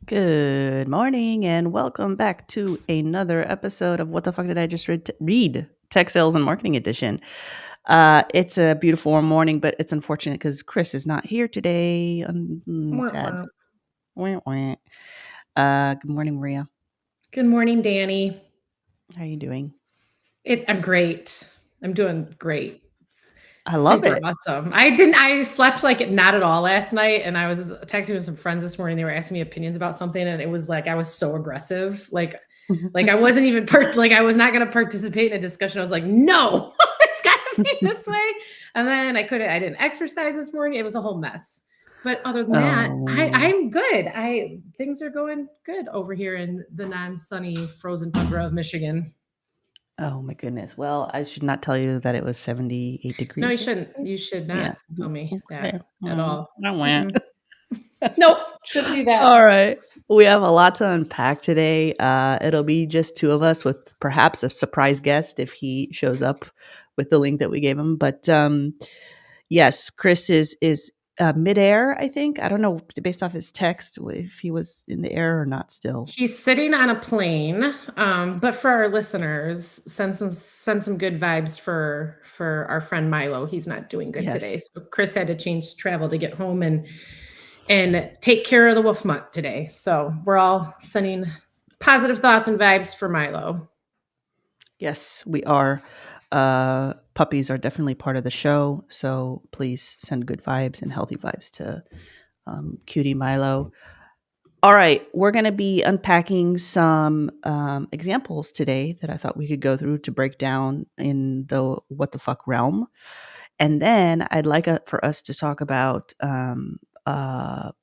Good morning and welcome back to another episode of What the Fuck Did I Just Read? Tech Sales and Marketing Edition. It's a beautiful warm morning, but it's unfortunate because Chris is not here today. Wah, Sad. wah. Wah, wah. Good morning, Maria. Good morning, Danny. How are you doing? I'm great. I'm doing great. I love Super it. awesome. I slept like not at all last night, and I was texting with some friends this morning. They were asking me opinions about something, and it was like I was so aggressive. Like I wasn't even like I was not going to participate in a discussion. I was like, no, it's got to be this way. And then I didn't exercise this morning. It was a whole mess. But other than that, Oh, I'm good. Things are going good over here in the non-sunny frozen tundra of Michigan. oh my goodness. Well, I should not tell you that it was 78 No, you degrees shouldn't. yesterday. You should Yeah. not tell me Okay. that at all. I went. Mm-mm. Nope, shouldn't do that. All right. We have a lot to unpack today. It'll be just two of us with perhaps a surprise guest if he shows up with the link that we gave him. But yes, Chris is midair, I think. I don't know based off his text if he was in the air or not still. He's sitting on a plane, but for our listeners, send some good vibes for our friend Milo. He's not doing good Yes. today, so Chris had to change travel to get home and take care of the wolf mutt today. So we're all sending positive thoughts and vibes for Milo. Yes, we are. Puppies are definitely part of the show. So please send good vibes and healthy vibes to Cutie Milo. All right, we're going to be unpacking some examples today that I thought we could go through to break down in the what the fuck realm. And then I'd like for us to talk about a,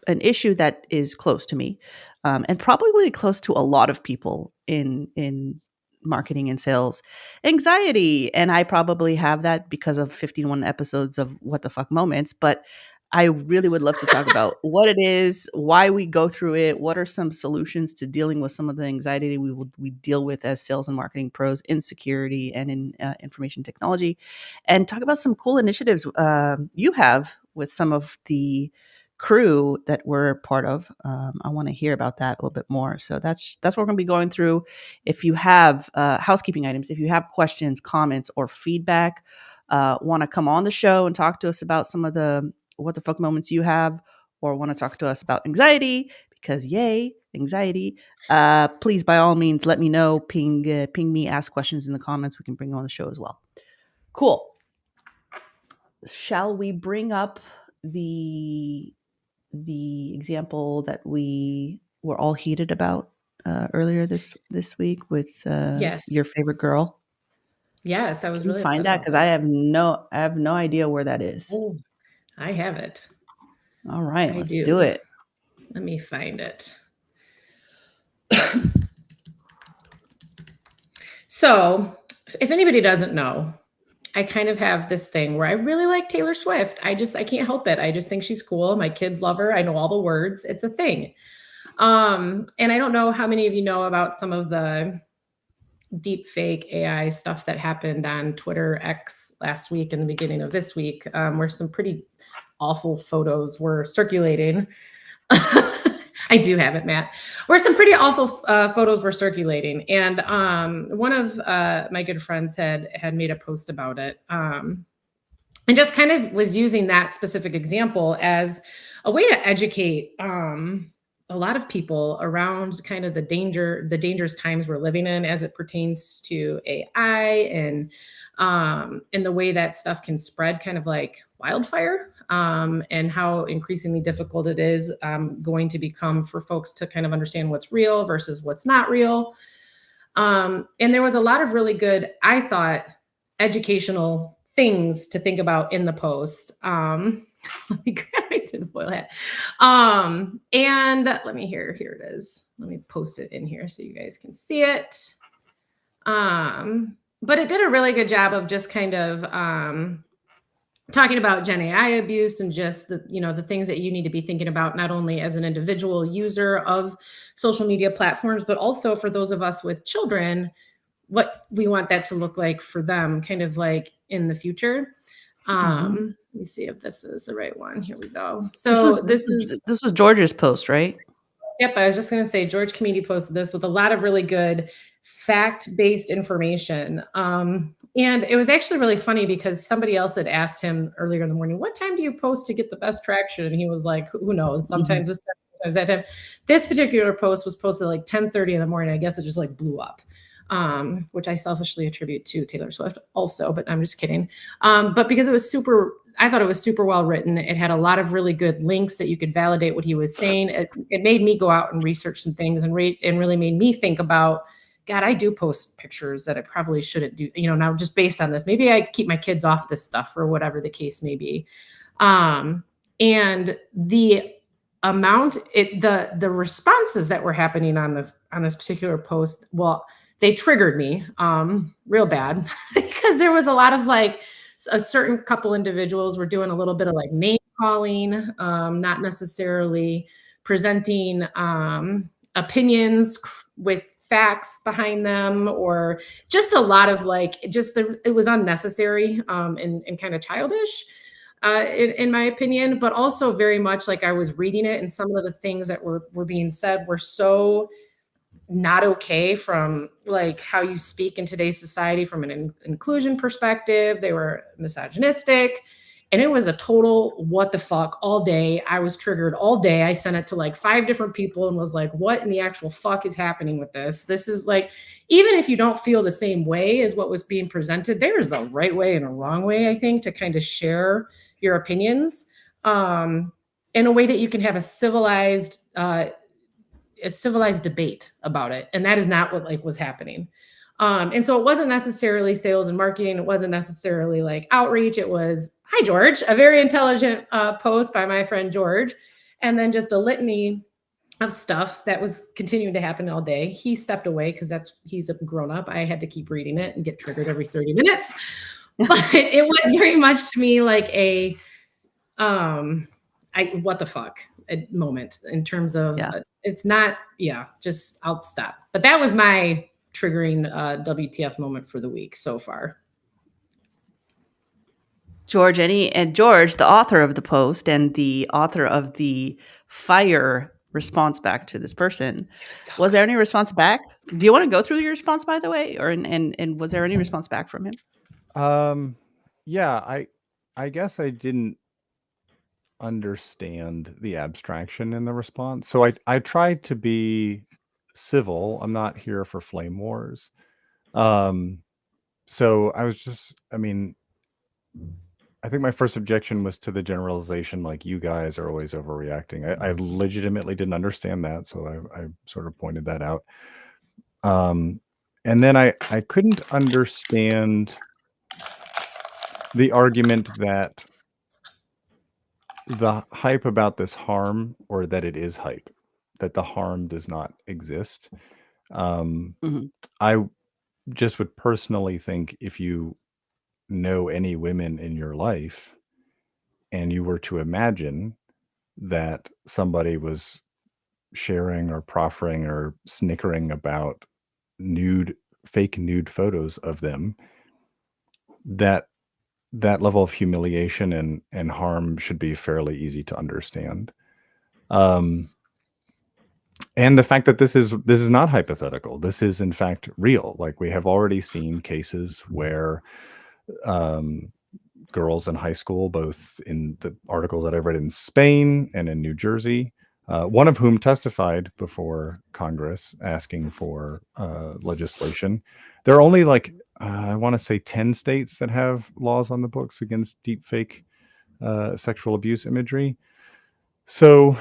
an issue that is close to me and probably close to a lot of people in marketing and sales, anxiety. And I probably have that because of 51 episodes of What the Fuck Moments. But I really would love to talk about what it is, why we go through it, what are some solutions to dealing with some of the anxiety we deal with as sales and marketing pros in security and in information technology, and talk about some cool initiatives you have with some of the crew that we're part of. I want to hear about that a little bit more. So that's what we're going to be going through. If you have housekeeping items, if you have questions, comments, or feedback, want to come on the show and talk to us about some of the what the fuck moments you have, or want to talk to us about anxiety, because yay, anxiety, please by all means let me know. Ping me, ask questions in the comments. We can bring you on the show as well. Cool. Shall we bring up the the example that we were all heated about earlier this week with Yes, your favorite girl? yes, I was Can you really find upset that? about Because this. I have no idea where that is. Oh, I have it. All right, I let's do do. it. Let me find it. So, if anybody doesn't know, I kind of have this thing where I really like Taylor Swift. I can't help it. I just think she's cool. My kids love her. I know all the words. It's a thing. And I don't know how many of you know about some of the deep fake AI stuff that happened on Twitter X last week and the beginning of this week, where some pretty awful photos were circulating. I do have it, Matt. Where some pretty awful photos were circulating, and one of my good friends had made a post about it, and just kind of was using that specific example as a way to educate a lot of people around kind of the dangerous times we're living in as it pertains to AI and the way that stuff can spread kind of like wildfire, and how increasingly difficult it is going to become for folks to kind of understand what's real versus what's not real. And there was a lot of really good, I thought, educational things to think about in the post. Let me grab my tinfoil hat. And let me here it is. Let me post it in here so you guys can see it. But it did a really good job of just kind of talking about Gen AI abuse and just the things that you need to be thinking about, not only as an individual user of social media platforms, but also for those of us with children, what we want that to look like for them, kind of like in the future. Mhm. Let me see if this is the right one. Here we go. So this is This was George's post, right? Yep, I was just gonna say George Comedy posted this with a lot of really good fact-based information. And it was actually really funny because somebody else had asked him earlier in the morning, "What time do you post to get the best traction?" And he was like, "Who knows? Mhm. Sometimes this time, sometimes that time." This particular post was posted at like 10:30 in the morning. I guess it just like blew up, which I selfishly attribute to Taylor Swift also, but I'm just kidding. But because it was super, I thought it was super well written. It had a lot of really good links that you could validate what he was saying. It made me go out and research some things and read, and really made me think about, God, I do post pictures that I probably shouldn't do, now just based on this. Maybe I keep my kids off this stuff or whatever the case may be. Um, and the the responses that were happening on this particular post, well, they triggered me real bad because there was a lot of like a certain couple individuals were doing a little bit of like name calling, not necessarily presenting opinions with facts behind them, or just a lot of like it was unnecessary and kind of childish in my opinion, but also very much like I was reading it, and some of the things that were being said were so not okay from like how you speak in today's society from an inclusion perspective. They were misogynistic. And it was a total what the fuck all day. I was triggered all day. I sent it to like 5 different people and was like, what in the actual fuck is happening with this? This is like, even if you don't feel the same way as what was being presented, there is a right way and a wrong way, I think, to kind of share your opinions in a way that you can have a civilized debate about it, and that is not what like was happening. And so it wasn't necessarily sales and marketing, it wasn't necessarily like outreach. It was, hi George, a very intelligent post by my friend George, and then just a litany of stuff that was continuing to happen all day. He stepped away because he's a grown up. I had to keep reading it and get triggered every 30 minutes. But it was very much to me like a what the fuck moment in terms of Yeah. it's not, yeah, just I'll stop. But that was my triggering WTF moment for the week so far. George, George, the author of the post and the author of the fire response back to this person, So was there any response back? Do you want to go through your response, by the way, or and was there any response back from him? Yeah, I guess I didn't understand the abstraction in the response. So I tried to be civil. I'm not here for flame wars. Um, so I was just, I mean, I think my first objection was to the generalization, like you guys are always overreacting. I legitimately didn't understand that, so I sort of pointed that out. And then I couldn't understand the argument that the hype about this harm, or that it is hype, that the harm does not exist. Mhm. I just would personally think, if you know any women in your life and you were to imagine that somebody was sharing or proffering or snickering about nude, fake nude photos of them, that that level of humiliation and harm should be fairly easy to understand. Um, and the fact that this is not hypothetical, this is in fact real. Like, we have already seen cases where um, girls in high school, both in the articles that I've read in Spain and in New Jersey, one of whom testified before Congress asking for legislation. There are only like I want to say 10 states that have laws on the books against deepfake sexual abuse imagery. So,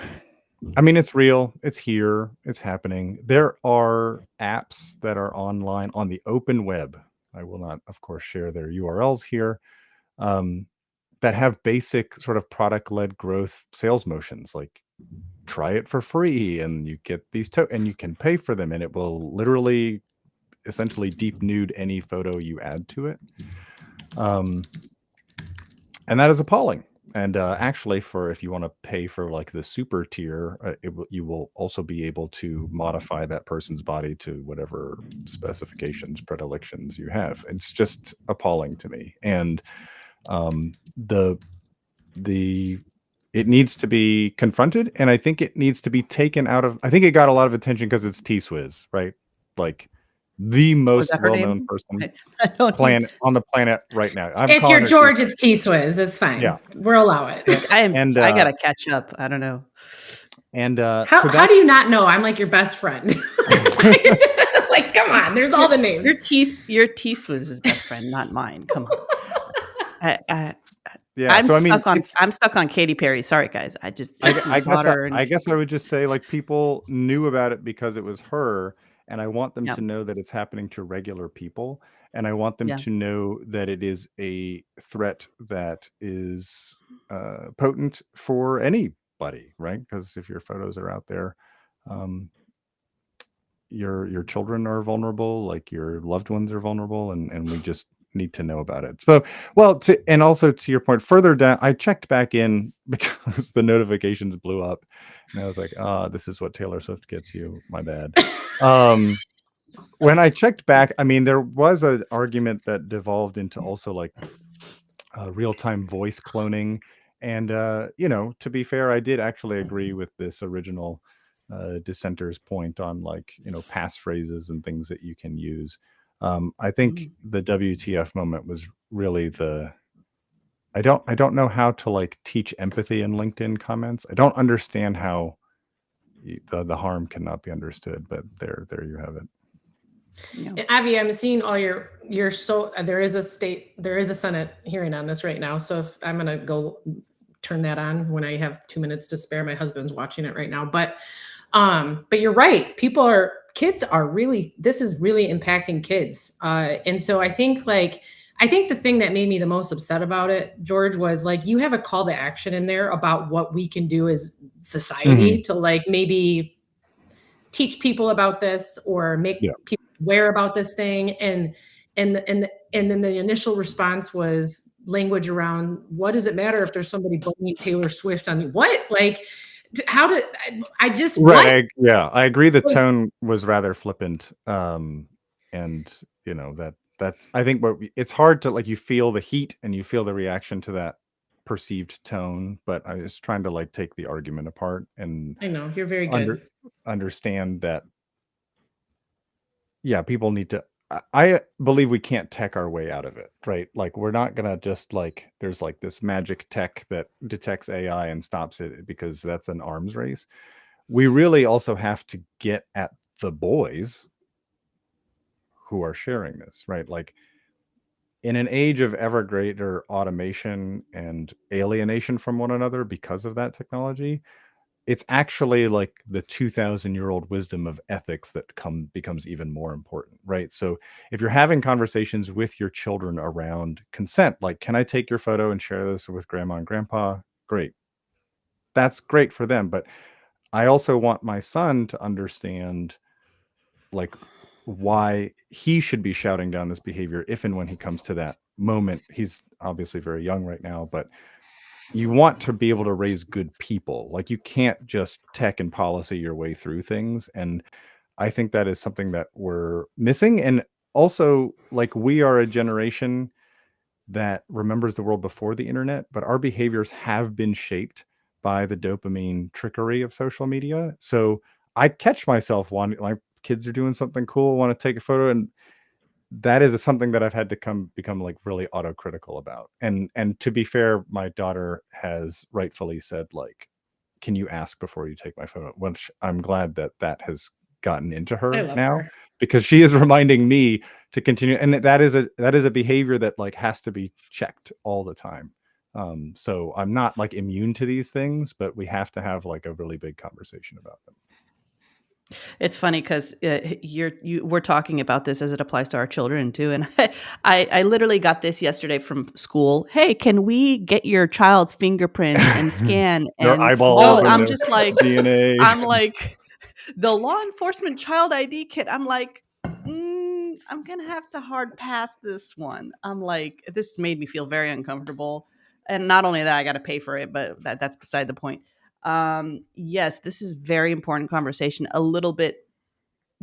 I mean, it's real. It's here. It's happening. There are apps that are online on the open web. I will not, of course, share their URLs here. Um, that have basic sort of product-led growth sales motions, like try it for free and you get these and you can pay for them, and it will literally essentially deep nude any photo you add to it. And that is appalling. And actually, for if you want to pay for like the super tier, you will also be able to modify that person's body to whatever specifications, predilections you have. It's just appalling to me. And the it needs to be confronted, and I think it needs to be taken out of. I think it got a lot of attention because it's T Swizz, right? Like the Was most that her well-known name? person I don't even. planet on the planet right now. I'm If calling you're her T. George, it's T Swizz. It's Yeah, fine. We'll allow it. and I gotta catch up. I don't know. so How do that's you not know? I'm like your best friend. Like, come on, there's all the names. Your T was his best friend, not mine. Come on. I, yeah. So I mean, it's I'm stuck on Katy Perry. Sorry guys. It's my daughter and I guess I would just say like people knew about it because it was her, and I want them yeah, to know that it's happening to regular people, and I want them yeah. to know that it is a threat that is potent for anybody, right? Because if your photos are out there, um, your children are vulnerable, like your loved ones are vulnerable, and we just need to know about it. So, well, and also to your point, further down, I checked back in because the notifications blew up, and I was like, "Ah, this is what Taylor Swift gets you." My bad. Um, when I checked back, I mean, there was an argument that devolved into also like real-time voice cloning, and to be fair, I did actually agree with this original dissenter's point on like passphrases and things that you can use. I think Mm. the WTF moment was really the I don't know how to like teach empathy in LinkedIn comments. I don't understand how the harm cannot be understood, but there you have it. Yeah. And Abby, I'm seeing all your so there is a Senate hearing on this right now. So if I'm gonna go turn that on when I have 2 minutes to spare. My husband's watching it right now. But you're right. Kids are really, this is really impacting kids. And so I think the thing that made me the most upset about it, George, was like, you have a call to action in there about what we can do as society Mhm. to like maybe teach people about this or Yeah. make people aware about this thing. And then the initial response was language around, what does it matter if there's somebody blaming Taylor Swift on you? What? Like, how did I just Right. what? Yeah, I agree. The Like, tone was rather flippant, and that's I think it's hard to like you feel the heat and you feel the reaction to that perceived tone. But I was trying to like take the argument apart and I know you're very under good. understand that yeah, people need to. I believe we can't tech our way out of it, right? Like we're not gonna just like there's like this magic tech that detects AI and stops it because that's an arms race. We really also have to get at the boys who are sharing this, right? Like in an age of ever greater automation and alienation from one another because of that technology, it's actually like the 2000-year-old wisdom of ethics that becomes even more important, right? So if you're having conversations with your children around consent, like can I take your photo and share this with grandma and grandpa? Great. That's great for them, but I also want my son to understand like why he should be shouting down this behavior if and when he comes to that moment. He's obviously very young right now, but you want to be able to raise good people. Like you can't just tech and policy your way through things. And I think that is something that we're missing. And also, like we are a generation that remembers the world before the internet, but our behaviors have been shaped by the dopamine trickery of social media. So I catch myself wanting, like, kids are doing something cool, want to take a photo, and that is something that I've had to become like really autocritical about. And to be fair, my daughter has rightfully said like, "Can you ask before you take my photo?" Which I'm glad that that has gotten into I her love now her. because she is reminding me to continue, and that is a behavior that like has to be checked all the time. So I'm not like immune to these things, but we have to have like a really big conversation about them. It's funny because we're talking about this as it applies to our children too, and I literally got this yesterday from school. Hey, can we get your child's fingerprints and scan? Their And eyeballs Oh, and I'm their just like, DNA. I'm like the law enforcement child ID kit. I'm like, I'm gonna have to hard pass this one. I'm like, this made me feel very uncomfortable, and not only that, I got to pay for it, but that's beside the point. Yes, this is very important conversation. A little bit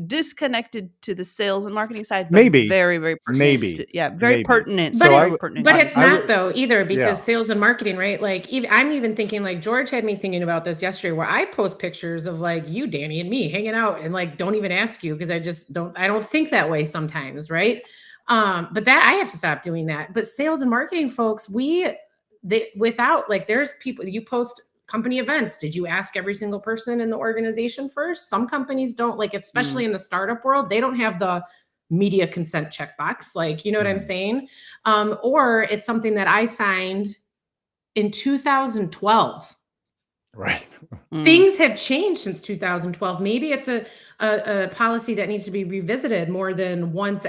disconnected to the sales and marketing side, but Maybe, very, very pertinent. maybe, Yeah, very maybe. pertinent. But So Very it's pertinent but to it's this. I not would, though either, yeah, because sales and marketing, right? Like I'm even thinking, like George had me thinking about this yesterday, where I post pictures of like you, Danny, and me hanging out, and like don't even ask you because I don't think that way sometimes, right? But that I have to stop doing that. But sales and marketing folks, without like there's people you post company events. Did you ask every single person in the organization first? Some companies don't, like, especially Mm. in the startup world, they don't have the media consent checkbox. Like, you know what I'm saying? Or it's something that I signed in 2012. right. Things have changed since 2012. Maybe it's a policy that needs to be revisited more than once.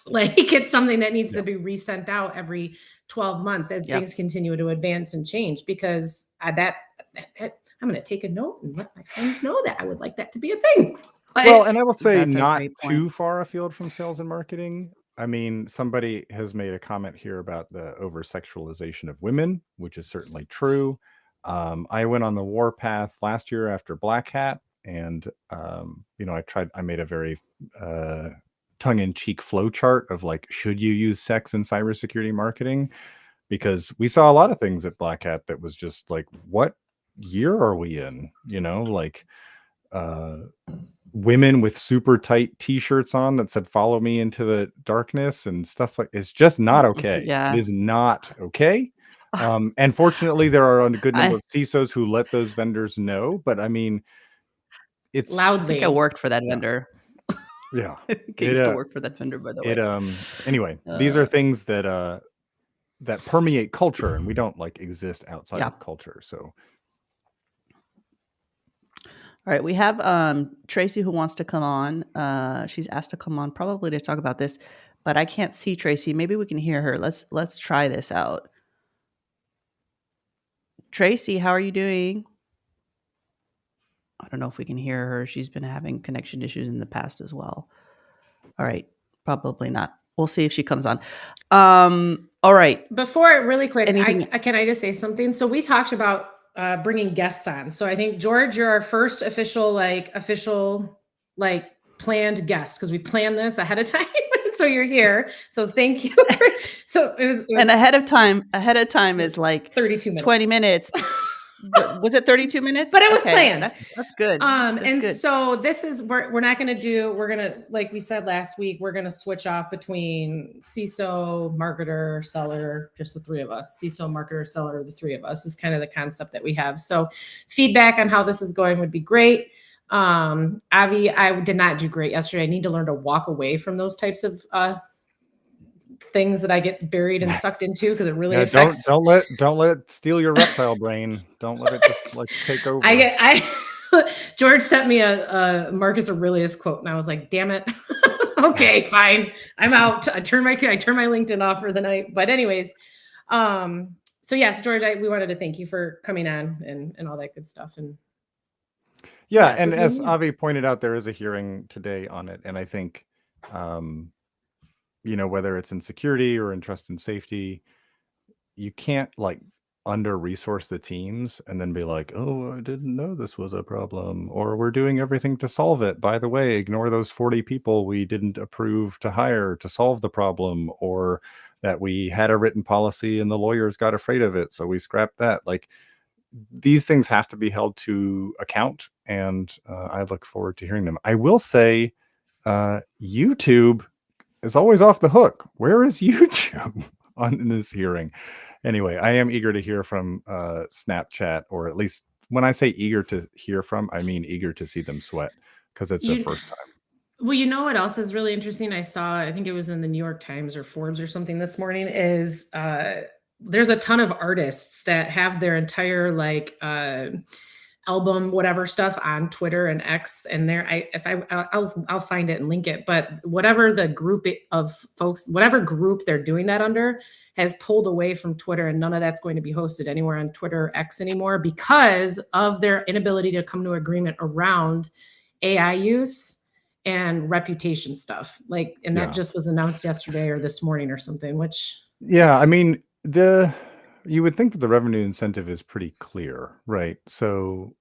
Like it's something that needs to Yeah. be resent out every 12 months as Yeah. things continue to advance and change, because I'm going to take a note and let my friends know that I would like that to be a thing. Well, and I will say That's a not great point. too far afield from sales and marketing. I mean, somebody has made a comment here about the over sexualization of women, which is certainly true. I went on the warpath last year after Black Hat, and I made a very tongue-in-cheek flow chart of like, should you use sex in cybersecurity marketing? Because we saw a lot of things at Black Hat that was just like, what year are we in? Like women with super tight t-shirts on that said follow me into the darkness and stuff. Like, it's just not okay. Yeah. It is not okay. And fortunately there are a good number I of CISOs who let those vendors know, but I mean, it's I think I Loudly. worked for that yeah, vendor. yeah. I think I It used to work for that vendor, by the way. anyway, these Uh, are things that permeate culture, and we don't like exist outside yeah. of culture. So All right, we have Tracy who wants to come on. She's asked to come on probably to talk about this, but I can't see Tracy. Maybe we can hear her. Let's try this out. Tracy, how are you doing? I don't know if we can hear her. She's been having connection issues in the past as well. All right, probably not. We'll see if she comes on. All right. Before, really quick, Anything? can I just say something? So we talked about bringing guests on. So I think George, you're our first official planned guest, because we planned this ahead of time. So you're here. So thank you. So it was And ahead of time is like 32 minutes. 20 minutes. But was it 32 minutes? But it was Okay, planned. that's good. That's And good. so this is, we're not going to do, we're going to, like we said last week, we're going to switch off between CISO, marketer, seller, just the three of us. CISO, marketer, seller, the three of us is kind of the concept that we have. So feedback on how this is going would be great. Avi, I did not do great yesterday. I need to learn to walk away from those types of things that I get buried and sucked into, because it really affects. don't let it steal your reptile brain. Don't let it just like take over. George sent me a Marcus Aurelius quote, and I was like, damn it. Okay, fine. I'm out. I turn my LinkedIn off for the night. But anyways, so yes, George, we wanted to thank you for coming on and all that good stuff. And yeah, yes. and as Avi pointed out, there is a hearing today on it, and I think whether it's in security or in trust and safety, you can't like under-resource the teams and then be like, oh, I didn't know this was a problem, or we're doing everything to solve it. By the way, ignore those 40 people we didn't approve to hire to solve the problem, or that we had a written policy and the lawyers got afraid of it, so we scrapped that. Like, these things have to be held to account, and I look forward to hearing them. I will say YouTube is always off the hook. Where is YouTube in this hearing? Anyway, I am eager to hear from Snapchat, or at least when I say eager to hear from, I mean eager to see them sweat, because it's their first time. Well, you know what else is really interesting? I think it was in the New York Times or Forbes or something this morning, is there's a ton of artists that have their entire album, whatever stuff on Twitter and X, and I'll find it and link it. But whatever the group of folks, whatever group they're doing that under, has pulled away from Twitter, and none of that's going to be hosted anywhere on Twitter or X anymore, because of their inability to come to agreement around AI use and reputation stuff. That just was announced yesterday or this morning or something, which. Yeah, I mean, you would think that the revenue incentive is pretty clear, right? So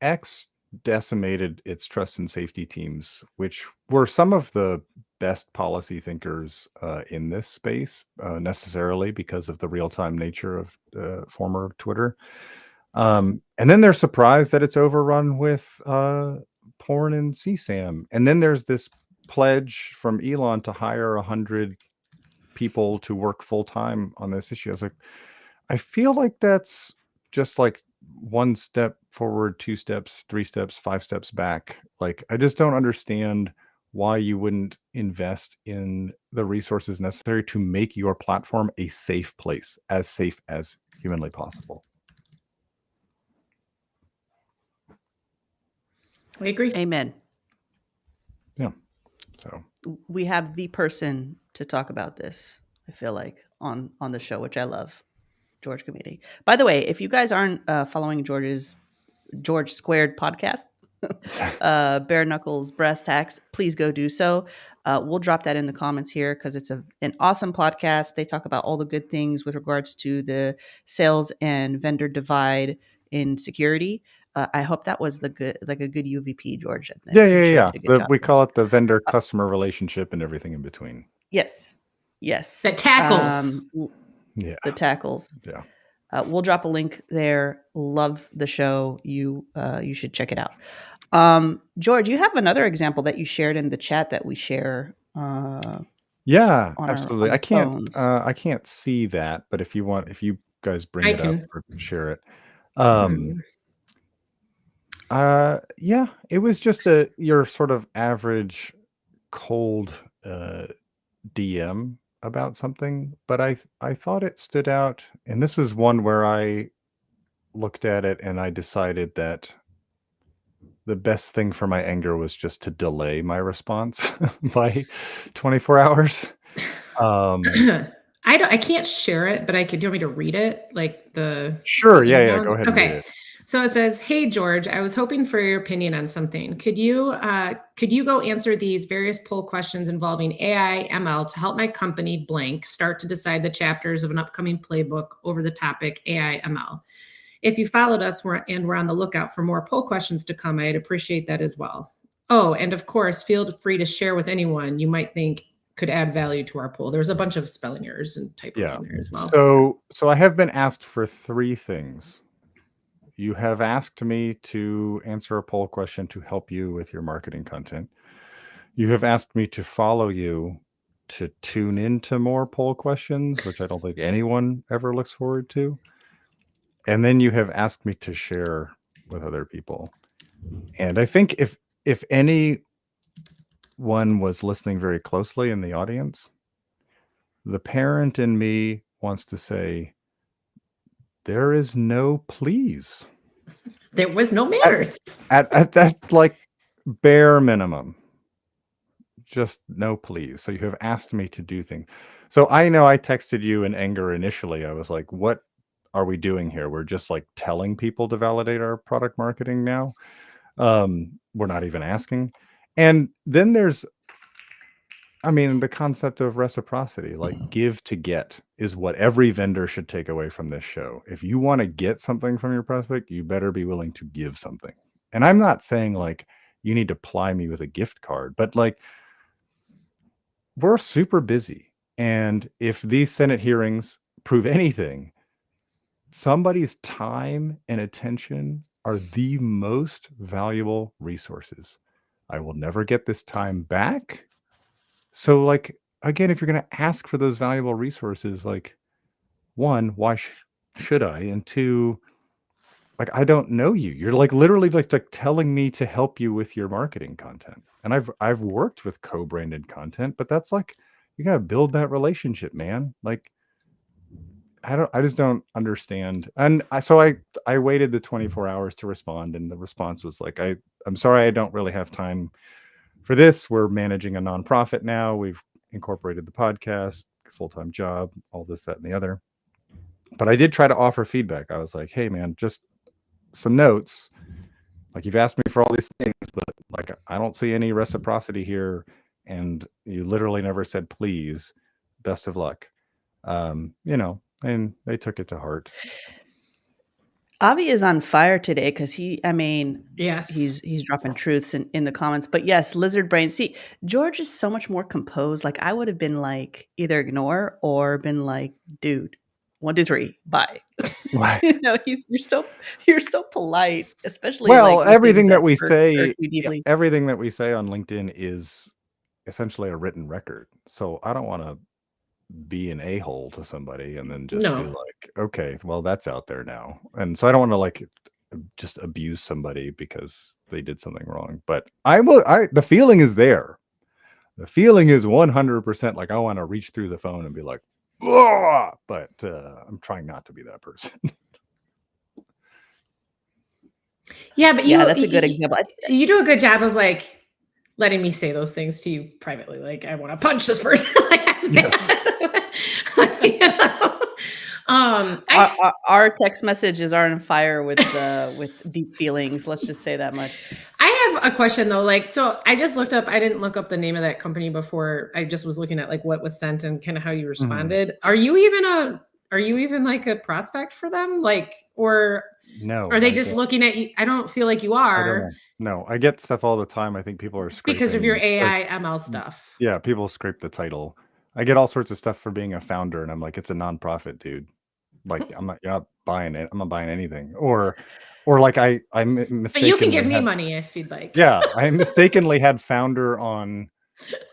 X decimated its trust and safety teams, which were some of the best policy thinkers in this space, necessarily because of the real-time nature of former Twitter. And then they're surprised that it's overrun with porn and CSAM. And then there's this pledge from Elon to hire 100 people to work full time on this issue. I was like, I feel like that's just like one step forward, two steps, three steps, five steps back. Like, I just don't understand why you wouldn't invest in the resources necessary to make your platform a safe place, as safe as humanly possible. I agree. Amen. Yeah. So We have the person to talk about this, I feel like, on the show, which I love, George Committee. By the way, if you guys aren't following George Squared podcast, Bare Knuckles Brass Tacks, please go do so. We'll drop that in the comments here because it's an awesome podcast. They talk about all the good things with regards to the sales and vendor divide in security. I hope that was a good UVP, George. yeah. I'm sure you did a good job. We call it the vendor customer relationship and everything in between. Yes. The tackles. Yeah. The tackles. Yeah. We'll drop a link there. Love the show. You should check it out. George, you have another example that you shared in the chat that we share. Yeah, on absolutely. our I can't phones. I can't see that, but if you guys bring I it up can. or share it. Hmm. Yeah, it was just your sort of average cold DM about something, but I thought it stood out, and this was one where I looked at it and I decided that the best thing for my anger was just to delay my response by 24 hours. I can't share it, but I could. Do you want me to read it? Like the Sure, yeah, email? go ahead and read Okay. it. So it says, "Hey George, I was hoping for your opinion on something. Could you go answer these various poll questions involving AI ML to help my company blank start to decide the chapters of an upcoming playbook over the topic AI ML? If you followed us and we're on the lookout for more poll questions to come, I'd appreciate that as well. Oh, and of course, feel free to share with anyone you might think could add value to our poll." There's a bunch of spelling errors and typos Yeah. in there as well. So I have been asked for 3 things. You have asked me to answer a poll question to help you with your marketing content. You have asked me to follow you to tune into more poll questions, which I don't think anyone ever looks forward to. And then you have asked me to share with other people. And I think if anyone was listening very closely in the audience, the parent in me wants to say, there is no please. There was no manners. At that, like, bare minimum. Just no please. So you have asked me to do things. So I know I texted you in anger initially. I was like, what are we doing here? We're just like telling people to validate our product marketing now. We're not even asking. And then there's, I mean, the concept of reciprocity, like give to get, is what every vendor should take away from this show. If you want to get something from your prospect, you better be willing to give something. And I'm not saying like you need to ply me with a gift card, but like we're super busy. And if these Senate hearings prove anything, somebody's time and attention are the most valuable resources. I will never get this time back. So, like, again, if you're going to ask for those valuable resources, like, one, why should I? And two, like, I don't know you. You're like literally like telling me to help you with your marketing content. And I've worked with co-branded content, but that's like you got to build that relationship, man. Like I just don't understand. And I waited the 24 hours to respond, and the response was like, I'm sorry, I don't really have time for this. We're managing a nonprofit now. We've incorporated the podcast, full-time job, all this, that, and the other. But I did try to offer feedback. I was like, hey man, just some notes. Like, you've asked me for all these things, but like I don't see any reciprocity here, and you literally never said please. Best of luck. And they took it to heart. Avi is on fire today because Yes. he's dropping truths in the comments. But yes, lizard brain. See, George is so much more composed. Like I would have been like either ignore or been like, dude, 1, 2, 3, bye. Right. You're so polite, especially like Well, with things that hurt you deeply. everything that we say on LinkedIn is essentially a written record. So I don't want to be an a-hole to somebody and then just be No. like, okay, well, that's out there now. And so I don't want to like just abuse somebody because they did something wrong. But the feeling is there. The feeling is 100% like I want to reach through the phone and be like, "Ugh!" But I'm trying not to be that person. Yeah, but Yeah, that's a good example. you do a good job of like letting me say those things to you privately. Like, I want to punch this person. Like, I'm Yes. mad. You know? Our text messages are on fire with deep feelings. Let's just say that much. I have a question though. Like, so I just looked up, I didn't look up the name of that company before. I just was looking at like what was sent and kind of how you responded. Are you even like a prospect for them? Like, or No, are they I just don't. looking at you? I don't feel like you I don't are know. No, I get stuff all the time. I think people are because of your scraping like AI ML stuff. yeah, people scrape the title. I get all sorts of stuff for being a founder, and I'm like, it's a nonprofit, dude. Like, you're not buying it. I'm not buying anything. Or like But you can mistakenly give me had money if you'd like. yeah, I mistakenly had founder on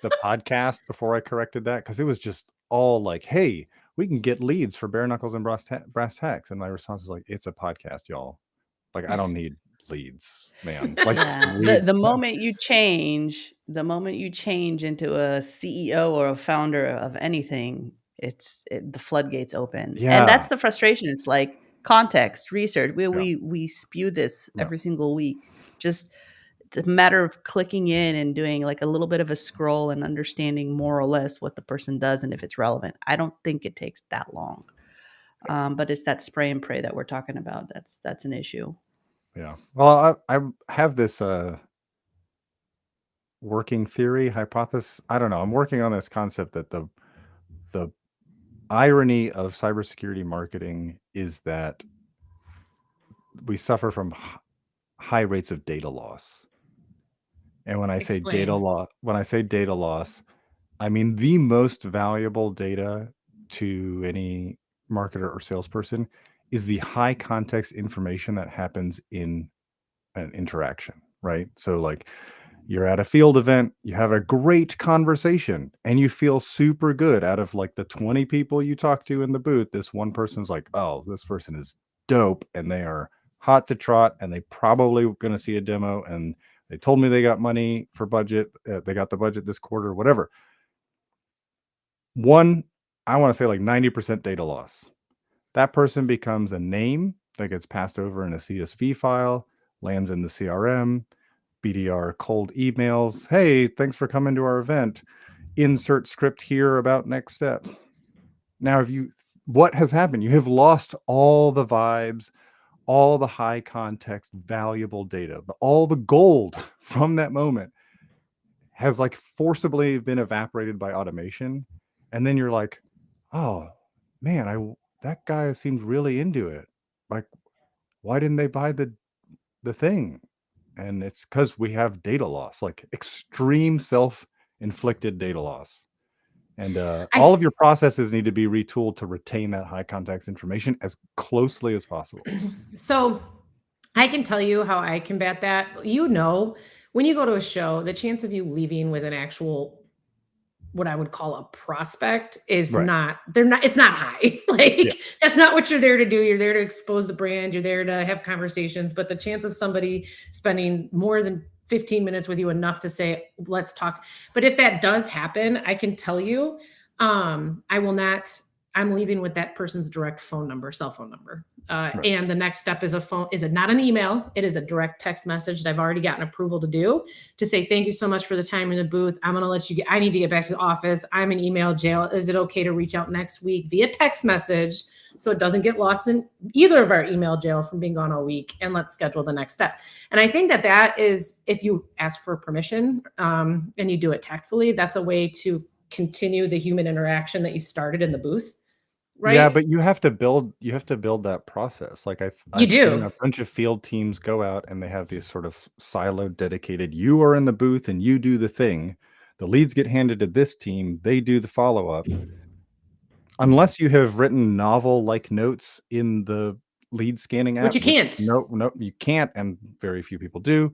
the podcast before I corrected that because it was just all like, hey, we can get leads for bare knuckles and brass tacks, and my response is like, it's a podcast, y'all. Like, I don't need leads, man. Like, just Yeah. read. The moment you change, into a CEO or a founder of anything, the floodgates open. And Yeah, that's the frustration. It's like context, research. We yeah, we we spew this yeah. every single week. Just it's a matter of clicking in and doing like a little bit of a scroll and understanding more or less what the person does and if it's relevant. I don't think it takes that long. But it's that spray and pray that we're talking about. That's an issue. Yeah. Well, I have this working theory hypothesis. I don't know. I'm working on this concept that the irony of cybersecurity marketing is that we suffer from high rates of data loss. And when I say Explain. data loss, I mean the most valuable data to any marketer or salesperson is the high context information that happens in an interaction, right? So like you're at a field event, you have a great conversation and you feel super good out of like the 20 people you talk to in the booth. This one person's like, oh, this person is dope and they are hot to trot and they probably going to see a demo and they told me they got money for budget. They got the budget this quarter, whatever. One, I want to say like 90% data loss. That person becomes a name that gets passed over in a CSV file, lands in the CRM, BDR cold emails. Hey, thanks for coming to our event. Insert script here about next steps. Now, what has happened? You have lost all the vibes, all the high context, valuable data, all the gold from that moment has like forcibly been evaporated by automation. And then you're like, oh man, that guy seemed really into it. Like, why didn't they buy the thing? And it's because we have data loss, like extreme self-inflicted data loss. And I all of your processes need to be retooled to retain that high context information as closely as possible. So I can tell you how I combat that. You know, when you go to a show, the chance of you leaving with an actual what I would call a prospect is Right. it's not high. Like Yeah. that's not what you're there to do. You're there to expose the brand, you're there to have conversations, but the chance of somebody spending more than 15 minutes with you enough to say, let's talk. But if that does happen, I can tell you, I will not, I'm leaving with that person's direct phone number, cell phone number. Right. And the next step is not an email. It is a direct text message that I've already gotten approval to do to say, thank you so much for the time in the booth. I'm going to let you I need to get back to the office. I'm in email jail. Is it okay to reach out next week via text message so it doesn't get lost in either of our email jail from being gone all week? And let's schedule the next step. And I think that is, if you ask for permission and you do it tactfully, that's a way to continue the human interaction that you started in the booth Yeah, right? but you have to build that process. Like You I've seen do. a bunch of field teams go out and they have these sort of siloed dedicated, you are in the booth and you do the thing. The leads get handed to this team, they do the follow-up. Unless you have written novel-like notes in the lead scanning Which app, you which can't. no, you can't, and very few people do,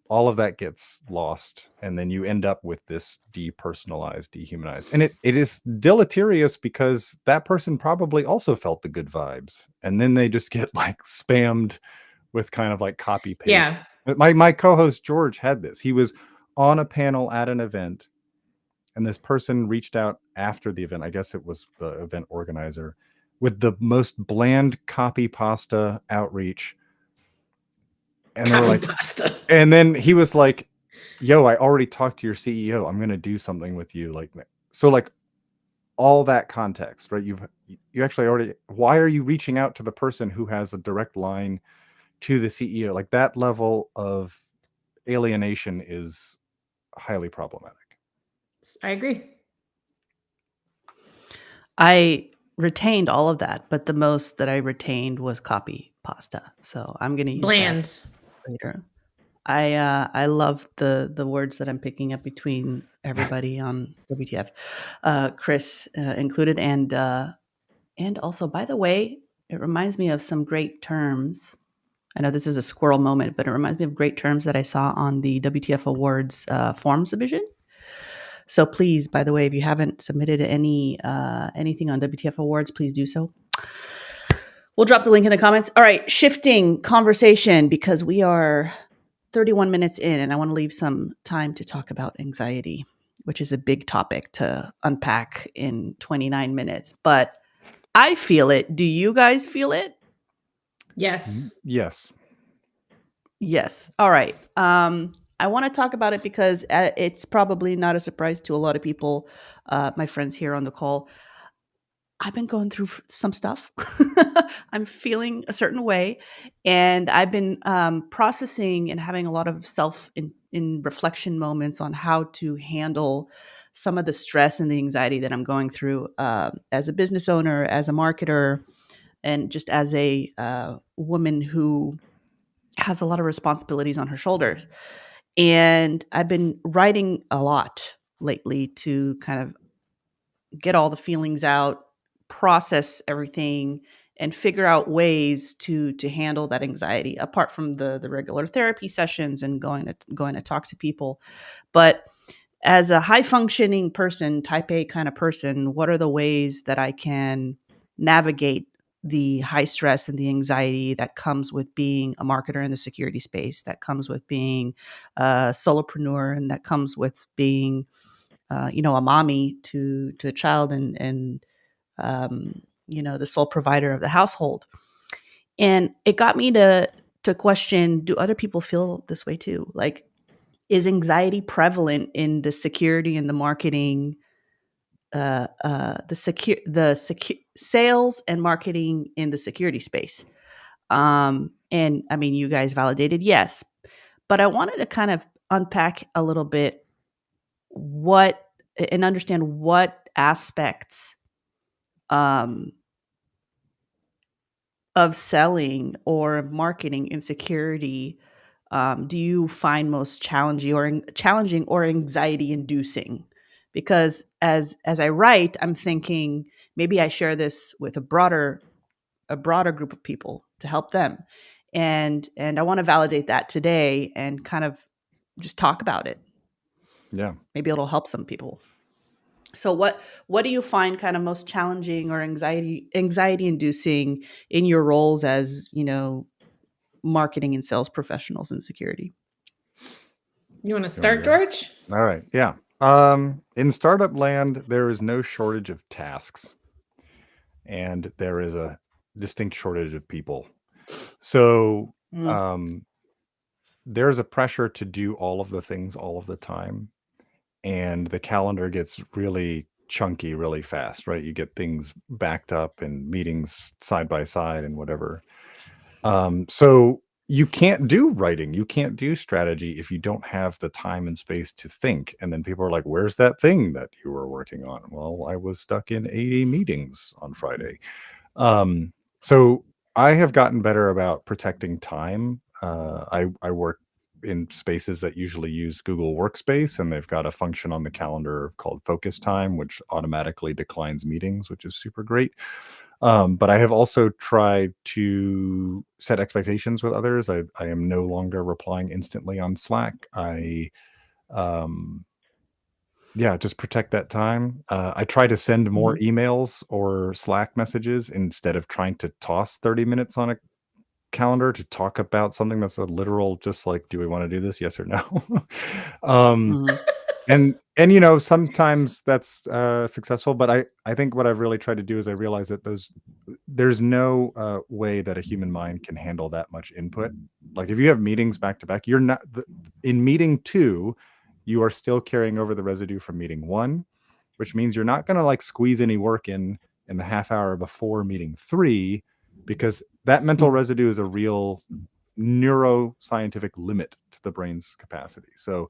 all of that gets lost, and then you end up with this depersonalized, dehumanized, and it is deleterious because that person probably also felt the good vibes, and then they just get like spammed with kind of like copy paste. Yeah. My co-host George had this. He was on a panel at an event, and this person reached out after the event. I guess it was the event organizer, with the most bland copy pasta outreach, and they were Copy like, pasta. and then he was like, yo, I already talked to your CEO. I'm going to do something with you. Like, so like all that context, right? You actually already, why are you reaching out to the person who has a direct line to the CEO? Like that level of alienation is highly problematic. I agree. I retained all of that, but the most that I retained was copy pasta. So I'm going to use that Bland. later. I love the words that I'm picking up between everybody on WTF, Chris included, and also, by the way, it reminds me of some great terms. I know this is a squirrel moment, but it reminds me of great terms that I saw on the WTF Awards form submission. So please, by the way, if you haven't submitted anything on WTF Awards, please do so. We'll drop the link in the comments. All right, shifting conversation because we are 31 minutes in, and I want to leave some time to talk about anxiety, which is a big topic to unpack in 29 minutes. But I feel it. Do you guys feel it? Yes. Yes. Yes. All right. I want to talk about it because it's probably not a surprise to a lot of people, my friends here on the call. I've been going through some stuff. I'm feeling a certain way, and I've been processing and having a lot of self in reflection moments on how to handle some of the stress and the anxiety that I'm going through as a business owner, as a marketer, and just as a woman who has a lot of responsibilities on her shoulders. And I've been writing a lot lately to kind of get all the feelings out, process everything, and figure out ways to handle that anxiety apart from the regular therapy sessions and going to talk to people. But as a high functioning person, type A kind of person, what are the ways that I can navigate the high stress and the anxiety that comes with being a marketer in the security space, that comes with being a solopreneur, and that comes with being a mommy to a child, and the sole provider of the household. And it got me to question: do other people feel this way too? Like, is anxiety prevalent in the security and the marketing, sales and marketing in the security space? And I mean, you guys validated yes, but I wanted to kind of unpack a little bit what and understand what aspects um, of selling or marketing insecurity do you find most challenging or anxiety inducing? Because as I write, I'm thinking maybe I share this with a broader group of people to help them, and I want to validate that today and kind of just talk about it. Yeah. Maybe it'll help some people. So what do you find kind of most challenging or anxiety inducing in your roles as, marketing and sales professionals in security? You want to You want to start, go? George? All right. Yeah. In startup land, there is no shortage of tasks, and there is a distinct shortage of people. So Mm, um, there's a pressure to do all of the things all of the time, and the calendar gets really chunky really fast, right? You get things backed up and meetings side by side and whatever. So you can't do writing, you can't do strategy if you don't have the time and space to think. And then people are like, where's that thing that you were working on? Well, I was stuck in 80 meetings on Friday. So I have gotten better about protecting time. I work in spaces that usually use Google Workspace, and they've got a function on the calendar called Focus Time, which automatically declines meetings, which is super great. But I have also tried to set expectations with others. I am no longer replying instantly on Slack. Um, yeah, just protect that time. I try to send more Mhm. emails or Slack messages instead of trying to toss 30 minutes on a calendar to talk about something that's a literal, just like, do we want to do this? Yes or no? um, Mhm. and sometimes that's successful, but I think what I've really tried to do is I realize that there's no way that a human mind can handle that much input. Like if you have meetings back to back, you're not in meeting 2, you are still carrying over the residue from meeting 1, which means you're not going to like squeeze any work in the half hour before meeting 3, because that mental Mhm. residue is a real neuroscientific limit to the brain's capacity. So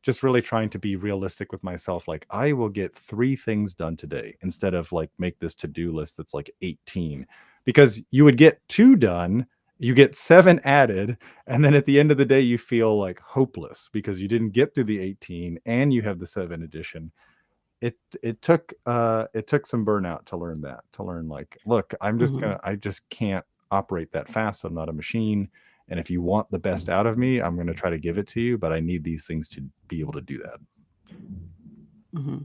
just really trying to be realistic with myself, like I will get 3 things done today instead of like make this to-do list that's like 18, because you would get 2 done, you get 7 added, and then at the end of the day you feel like hopeless because you didn't get through the 18 and you have the 7 addition. It took some burnout to learn that, to learn like, look, Mhm. I just can't operate that fast. I'm not a machine. And if you want the best out of me, I'm going to try to give it to you, but I need these things to be able to do that. Mhm.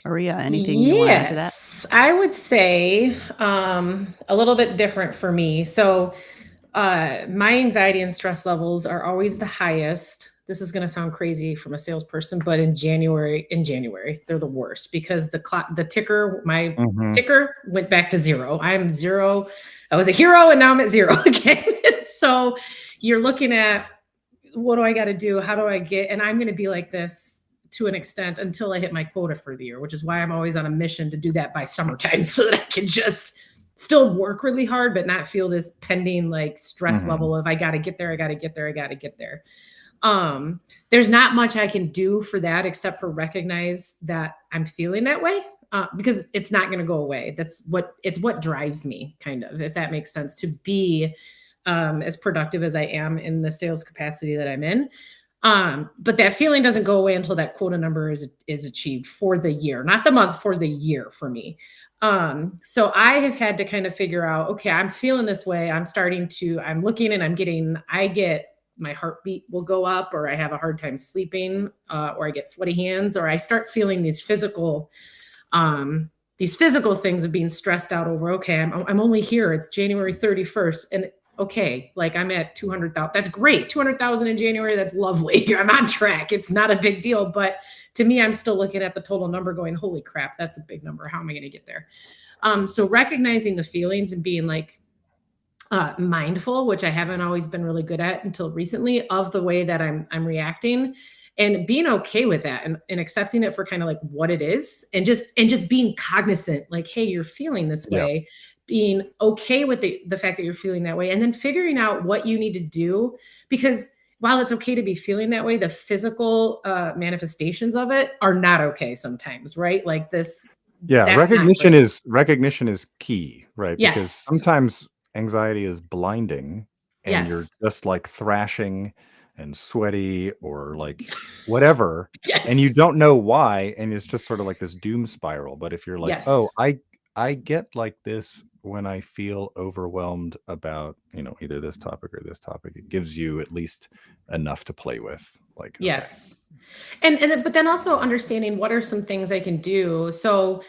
Maria, anything you want to add to that? Yes, I would say a little bit different for me. So, my anxiety and stress levels are always the highest. This is going to sound crazy from a salesperson, but in January, they're the worst because my Mhm. ticker went back to zero. I'm zero. I was a hero and now I'm at zero again. So you're looking at, what do I got to do? How do I get? And I'm going to be like this to an extent until I hit my quota for the year, which is why I'm always on a mission to do that by summertime so that I can just still work really hard, but not feel this pending like stress Mhm. level of I got to get there, I got to get there, I got to get there. Um, there's not much I can do for that except for recognize that I'm feeling that way. Because it's not going to go away. It's what drives me, kind of, if that makes sense, to be as productive as I am in the sales capacity that I'm in. But that feeling doesn't go away until that quota number is achieved for the year, not the month, for the year for me. So I have had to kind of figure out, okay, I'm feeling this way. I'm looking and my heartbeat will go up, or I have a hard time sleeping, or I get sweaty hands, or I start feeling these physical things of being stressed out over, okay, I'm only here. It's January 31st. And okay, like I'm at 200,000. That's great. 200,000 in January. That's lovely. I'm on track. It's not a big deal. But to me, I'm still looking at the total number going, holy crap, that's a big number. How am I going to get there? So recognizing the feelings and being like, mindful, which I haven't always been really good at until recently, of the way that I'm reacting, and being okay with that, and accepting it for kind of like what it is, and just being cognizant, like, hey, you're feeling this Yeah. way, being okay with the fact that you're feeling that way, and then figuring out what you need to do, because while it's okay to be feeling that way, the physical manifestations of it are not okay sometimes, right? Like this, Yeah, that's not great. recognition is key, right? Because Yes. sometimes anxiety is blinding and you're Yes. just like thrashing and sweaty or like whatever, and you Yes. don't know why, and it's just sort of like this doom spiral. But if you're like, Yes. "Oh, I get like this when I feel overwhelmed about, either this topic or this topic," it gives you at least enough to play with. Like, okay. Yes. But then also understanding what are some things I can do. So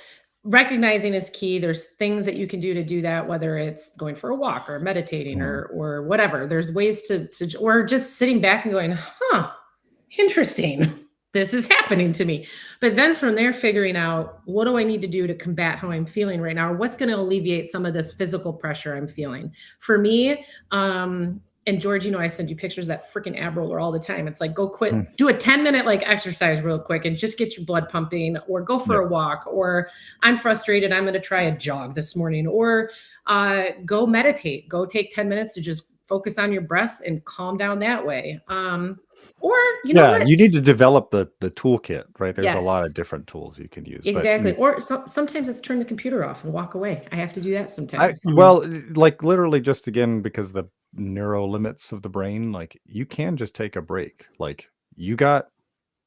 recognizing is key. There's things that you can do to do that, whether it's going for a walk or meditating Mhm. or whatever. There's ways or just sitting back and going, huh, interesting. This is happening to me. But then from there, figuring out, what do I need to do to combat how I'm feeling right now? Or what's going to alleviate some of this physical pressure I'm feeling? For me, And George, I send you pictures of that freaking ab roller all the time. It's like, go Mm. do a 10-minute like exercise real quick and just get your blood pumping, or go for Yep. a walk, or I'm frustrated, I'm going to try a jog this morning, or go meditate, go take 10 minutes to just focus on your breath and calm down that way. Or know Yeah, what? you need to develop the toolkit, right? There's a lot Yes, of different tools you can use, but exactly. Or sometimes it's turn the computer off and walk away. I have to do that sometimes. well, like literally just again because the neuro limits of the brain, like you can just take a break. Like you got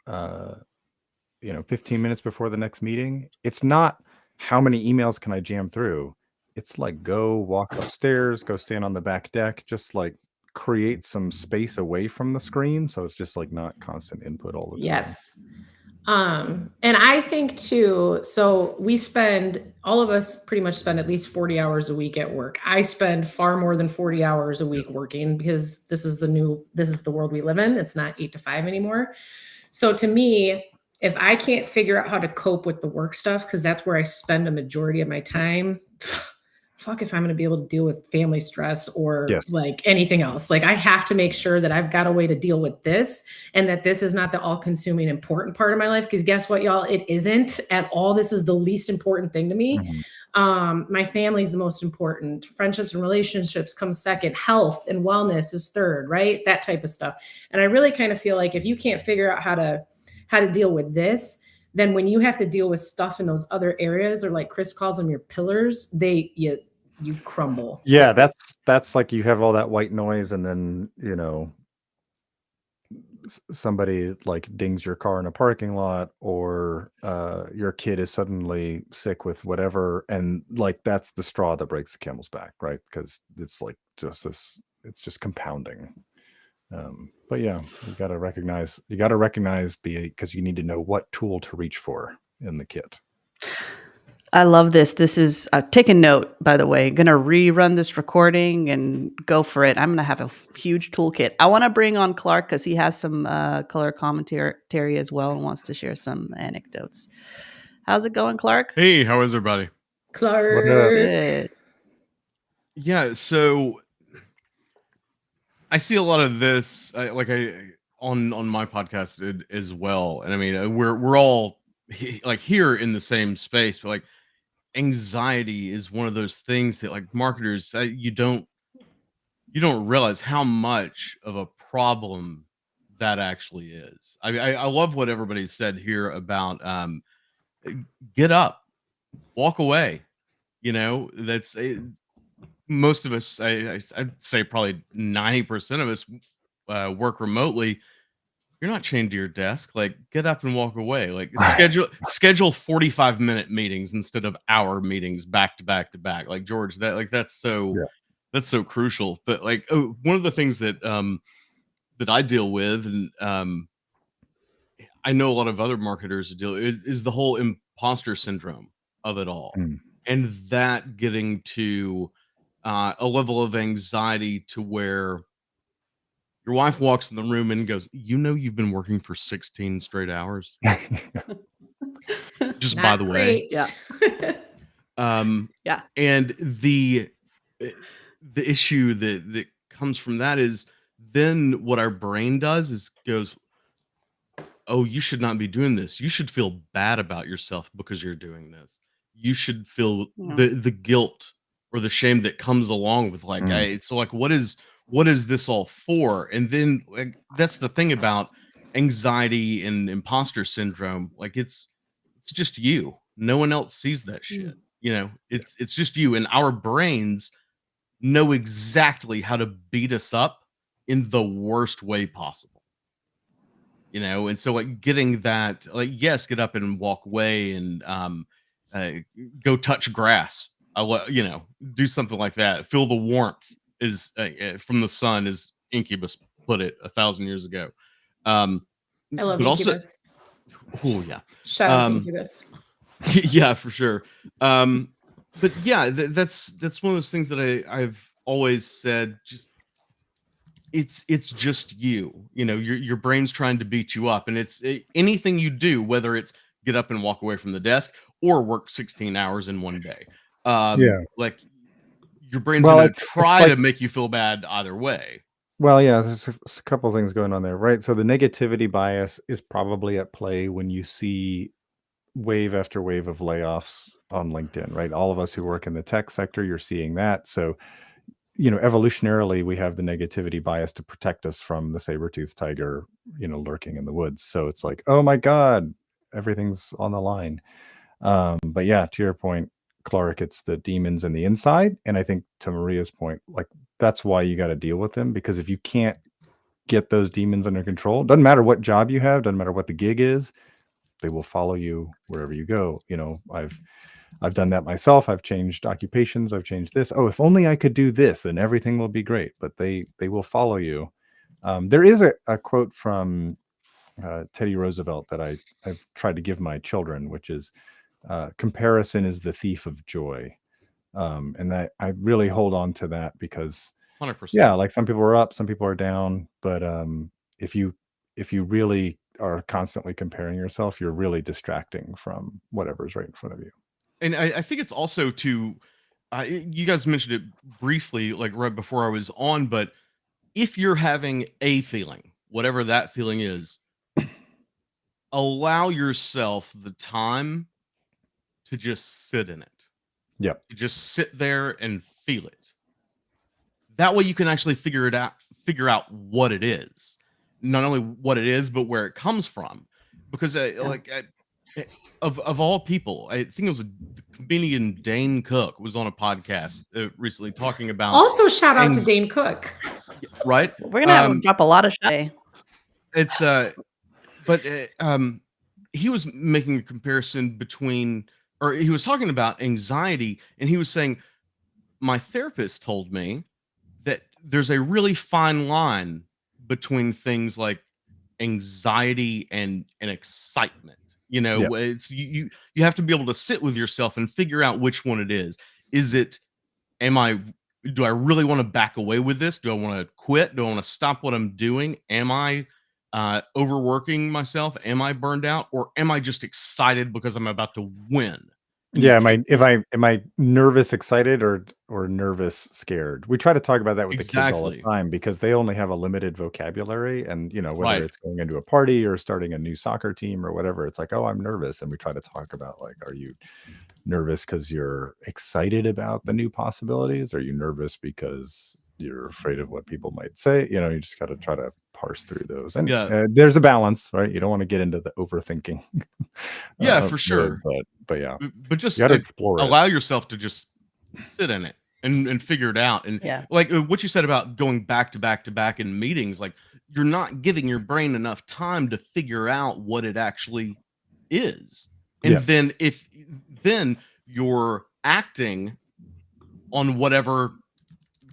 15 minutes before the next meeting. It's not how many emails can I jam through. It's like go walk upstairs, go stand on the back deck, just like create some space away from the screen so it's just like not constant input all the time. Yes. And I think too, so all of us pretty much spend at least 40 hours a week at work. I spend far more than 40 hours a week working, because this is the world we live in. It's not 8 to 5 anymore. So to me, if I can't figure out how to cope with the work stuff, because that's where I spend a majority of my time, fuck if I'm going to be able to deal with family stress or like anything else. Like I have to make sure that I've got a way to deal with this, and that this is not the all-consuming important part of my life. Because guess what, y'all? It isn't at all. This is the least important thing to me. My family's the most important. Friendships and relationships come second. Health and wellness is third, right? That type of stuff. And I really kind of feel like if you can't figure out how to deal with this, then when you have to deal with stuff in those other areas, or like Chris calls them your pillars, you crumble. Yeah, that's like you have all that white noise, and then somebody like dings your car in a parking lot, or your kid is suddenly sick with whatever, and like that's the straw that breaks the camel's back, right? Because it's like just this, it's just compounding. But yeah, you got to recognize because you need to know what tool to reach for in the kit. I love this. This is take a note, by the way. Going to rerun this recording and go for it. I'm going to have a huge toolkit. I want to bring on Clark because he has some color commentary as well and wants to share some anecdotes. How's it going, Clark? Hey, how is everybody? Clark. Good. Yeah, so I see a lot of this, on my podcast as well, and I mean we're all like here in the same space, but like anxiety is one of those things that like marketers you don't realize how much of a problem that actually is. I love what everybody said here about get up, walk away. That's most of us. I'd say probably 90% of us work remotely. You're not chained to your desk. Like, get up and walk away. Like, schedule 45-minute meetings instead of hour meetings back to back to back. Like George, that's so crucial. But like, one of the things that that I deal with, and I know a lot of other marketers deal is the whole imposter syndrome of it all, and that getting to a level of anxiety to where your wife walks in the room and goes, you've been working for 16 straight hours. Just Not by the way. Yeah. Yeah. And the issue that comes from that is then what our brain does is goes, oh, you should not be doing this. You should feel bad about yourself because you're doing this. You should feel the guilt or the shame that comes along with like, it's like, what is this all for? And then like, that's the thing about anxiety and imposter syndrome. Like it's just you. No one else sees that shit. It's just you, and our brains know exactly how to beat us up in the worst way possible. And so like getting that, like, yes, get up and walk away and go touch grass. Do something like that. Feel the warmth is from the sun, as Incubus put it 1,000 years ago. I love Incubus. Oh yeah, shout out to Incubus. Yeah, for sure. But yeah, that's one of those things that I've always said. Just it's just your brain's trying to beat you up, and it's anything you do, whether it's get up and walk away from the desk or work 16 hours in one day. Like your brain's going to try to make you feel bad either way. Well, yeah, there's a couple things going on there, right? So the negativity bias is probably at play when you see wave after wave of layoffs on LinkedIn, right? All of us who work in the tech sector, you're seeing that. So, evolutionarily, we have the negativity bias to protect us from the saber-toothed tiger, lurking in the woods. So it's like, oh my God, everything's on the line. But yeah, to your point, Clark, it's the demons in the inside. And I think to Maria's point, like that's why you got to deal with them, because if you can't get those demons under control, doesn't matter what job you have, doesn't matter what the gig is, they will follow you wherever you go. I've done that myself. I've changed occupations. I've changed this. Oh, if only I could do this, then everything will be great. But they will follow you. There is a quote from Teddy Roosevelt that I've tried to give my children, which is comparison is the thief of joy. And that I really hold on to that because 100%. yeah, like some people are up, some people are down, but if you really are constantly comparing yourself, you're really distracting from whatever's right in front of you. And I think it's also to, you guys mentioned it briefly, like right before I was on, but if you're having a feeling, whatever that feeling is, allow yourself the time to just sit in it. Yeah. To just sit there and feel it. That way you can actually figure out what it is. Not only what it is, but where it comes from. Because of all people, I think it was the comedian Dane Cook was on a podcast recently talking about. Also, shout out to Dane Cook. Right? We're gonna have him drop a lot of shit. It's but he was making a comparison between, or he was talking about anxiety, and he was saying, my therapist told me that there's a really fine line between things like anxiety and excitement. Yeah. It's you have to be able to sit with yourself and figure out which one it is. Is it, do I really want to back away with this? Do I want to quit? Do I want to stop what I'm doing? Am I overworking myself? Am I burned out? Or am I just excited because I'm about to win? Yeah, am I nervous, excited, or nervous, scared? We try to talk about that with the kids all the time because they only have a limited vocabulary, and whether it's going into a party or starting a new soccer team or whatever, it's like, oh, I'm nervous, and we try to talk about like, are you nervous because you're excited about the new possibilities? Are you nervous because you're afraid of what people might say? You just got to try to parse through those, and there's a balance, right? You don't want to get into the overthinking. Yeah, for sure. But yeah, but just you got to explore allow yourself to just sit in it and figure it out. And like what you said about going back to back to back in meetings, like you're not giving your brain enough time to figure out what it actually is. And then you're acting on whatever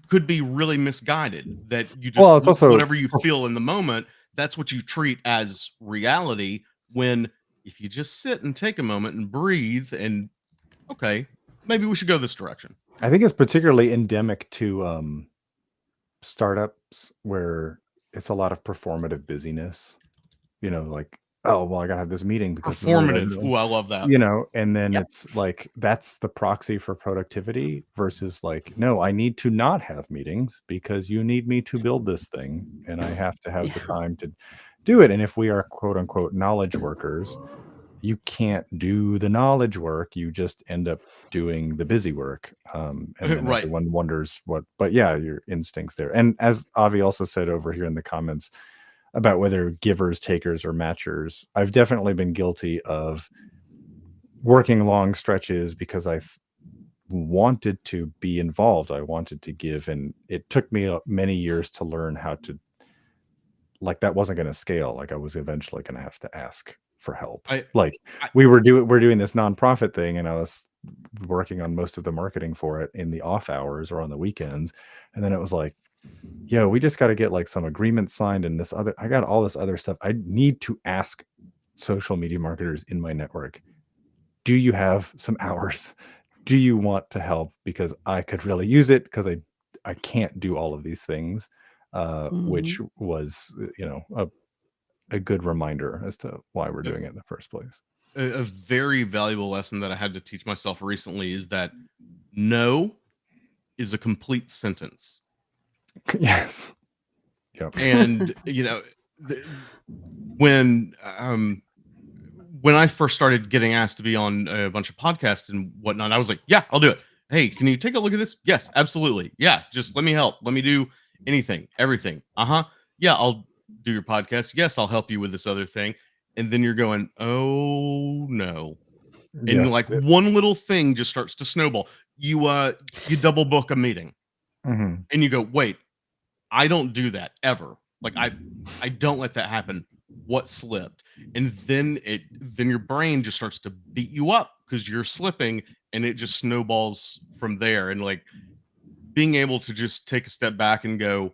could be really misguided, that you just, it's also whatever you feel in the moment, that's what you treat as reality. When if you just sit and take a moment and breathe and okay, maybe we should go this direction. I think it's particularly endemic to startups where it's a lot of performative busyness. Like, oh well, I gotta have this meeting because performative. Oh, I love that. And then it's like that's the proxy for productivity versus like, no, I need to not have meetings because you need me to build this thing and I have to have the time to do it. And if we are quote unquote knowledge workers, you can't do the knowledge work. You just end up doing the busy work. And then everyone wonders what, but yeah, your instincts there. And as Avi also said over here in the comments about whether givers, takers, or matchers, I've definitely been guilty of working long stretches because I wanted to be involved. I wanted to give. And it took me many years to learn how to, like, that wasn't going to scale. Like I was eventually going to have to ask for help. We're doing this nonprofit thing, and I was working on most of the marketing for it in the off hours or on the weekends. And then it was like, yeah, we just got to get like some agreement signed and I got all this other stuff. I need to ask social media marketers in my network, do you have some hours? Do you want to help? Because I could really use it because I can't do all of these things, which was, a good reminder as to why we're doing it in the first place. A very valuable lesson that I had to teach myself recently is that no is a complete sentence. Yes. Yep. And when I first started getting asked to be on a bunch of podcasts and whatnot, I was like, yeah, I'll do it. Hey, can you take a look at this? Yes, absolutely. Yeah, just let me help. Let me do anything, everything. Yeah, I'll do your podcast. Yes, I'll help you with this other thing. And then you're going, oh no. And Yes. like one little thing just starts to snowball. You double book a meeting Mhm. and you go, wait, I don't do that ever. Like I don't let that happen. What slipped? And then your brain just starts to beat you up because you're slipping, and it just snowballs from there. And like being able to just take a step back and go,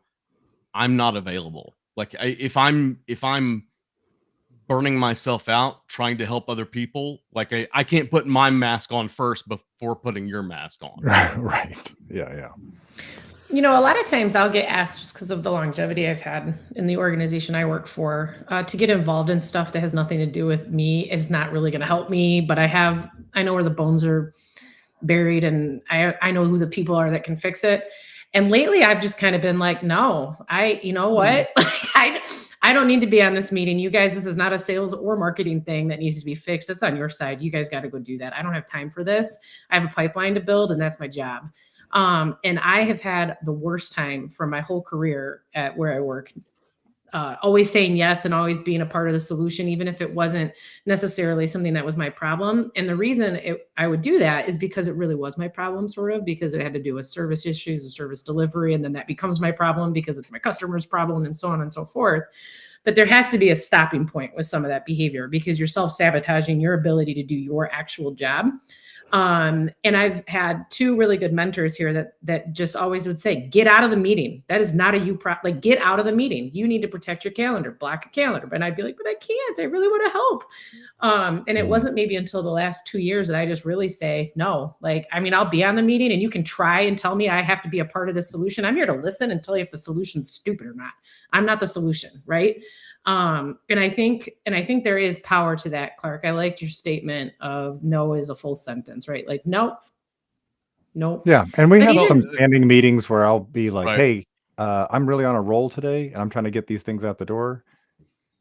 I'm not available. Like if I'm burning myself out trying to help other people, like I can't put my mask on first before putting your mask on. Right. Yeah. A lot of times I'll get asked, just because of the longevity I've had in the organization I work for, to get involved in stuff that has nothing to do with me is not really going to help me. But I know where the bones are buried, and I know who the people are that can fix it. And lately I've just kind of been like, no, you know what? I don't need to be on this meeting. You guys, this is not a sales or marketing thing that needs to be fixed. It's on your side. You guys got to go do that. I don't have time for this. I have a pipeline to build, and that's my job. And I have had the worst time for my whole career at where I work, always saying yes and always being a part of the solution, even if it wasn't necessarily something that was my problem. And the reason I would do that is because it really was my problem, sort of, because it had to do with service issues and service delivery. And then that becomes my problem because it's my customer's problem, and so on and so forth. But there has to be a stopping point with some of that behavior, because you're self-sabotaging your ability to do your actual job. And I've had two really good mentors here that just always would say, get out of the meeting. That is not a you like, get out of the meeting. You need to protect your calendar, block your calendar. But I'd be like, but I can't, I really want to help. And it wasn't maybe until the last 2 years that I just really say, no, like, I mean, I'll be on the meeting and you can try and tell me I have to be a part of the solution. I'm here to listen and tell you if the solution's stupid or not. I'm not the solution. Right. And I think there is power to that, Clark. I liked your statement of no is a full sentence, right? Like, nope. Yeah. And we But have some even- standing meetings where I'll be like, Right. hey, I'm really on a roll today and I'm trying to get these things out the door.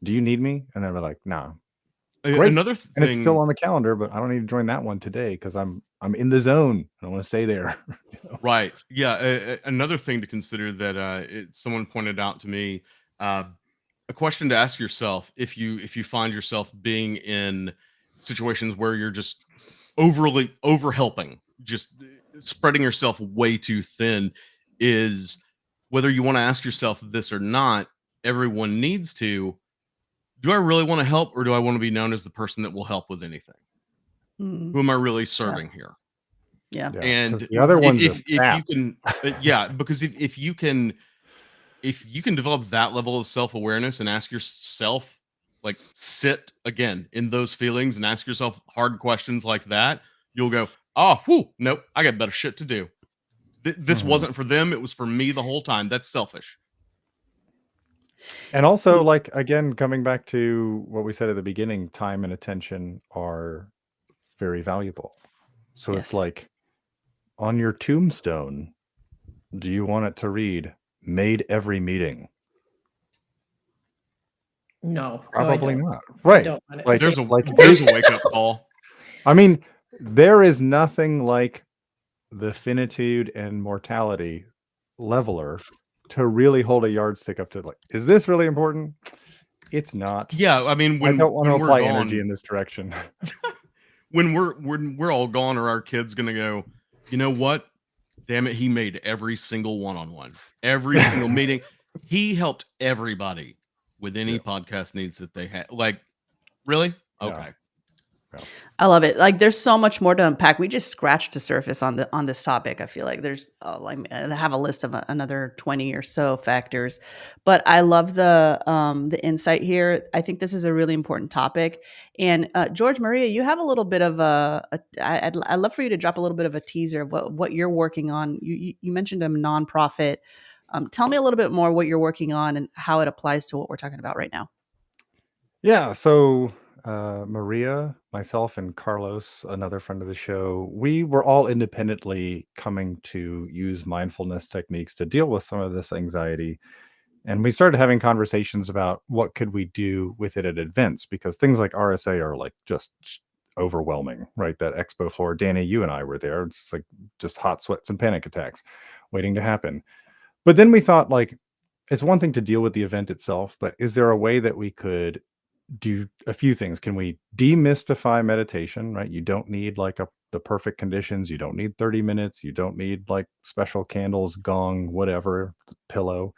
Do you need me? And then they're like, nah. Great. Another thing, And it's still on the calendar, but I don't need to join that one today because I'm in the zone. I want to stay there. right? Yeah. Another thing to consider that someone pointed out to me, a question to ask yourself if you find yourself being in situations where you're just over helping, just spreading yourself way too thin, is whether you want to ask yourself this or not. Everyone needs to. Do I really want to help, or do I want to be known as the person that will help with anything? Mm. Who am I really serving here? Yeah. Yeah, And 'cause the other ones if are you crap. can, because if you can develop that level of self-awareness and ask yourself, like, sit again in those feelings and ask yourself hard questions like that, you'll go, oh, whew, nope, I got better shit to do. This Mhm. wasn't for them, it was for me the whole time. That's selfish. And also, like, again, coming back to what we said at the beginning, time and attention are very valuable. So Yes. it's like, on your tombstone, do you want it to read, made every meeting? No, Probably I don't. not. Right. I don't want it Like, to say There's a wake-up call. I mean, there is nothing like the finitude and mortality leveler to really hold a yardstick up to, like, is this really important? It's not. Yeah, I mean, I don't want to when we're apply energy gone, in this direction. when we're all gone, are our kids gonna go, you know what? Damn it, he made every single one-on-one, every single meeting. He helped everybody with any podcast needs that they had. Like, really? Yeah. Okay. I love it. Like, there's so much more to unpack. We just scratched the surface on this topic. I feel like there's I have a list of another 20 or so factors, but I love the insight here. I think this is a really important topic. And George, Maria, you have a little bit of I'd love for you to drop a little bit of a teaser of what you're working on. You mentioned a nonprofit. Tell me a little bit more what you're working on and how it applies to what we're talking about right now. Yeah, so Maria, myself, and Carlos, another friend of the show, we were all independently coming to use mindfulness techniques to deal with some of this anxiety. And we started having conversations about what could we do with it at events, because things like RSA are like just overwhelming, right? That expo floor, Danny, you and I were there. It's like just hot sweats and panic attacks waiting to happen. But then we thought, like, it's one thing to deal with the event itself, but is there a way that we could do a few things? Can we demystify meditation, right? You don't need like the perfect conditions. You don't need 30 minutes. You don't need like special candles, gong, whatever, pillow.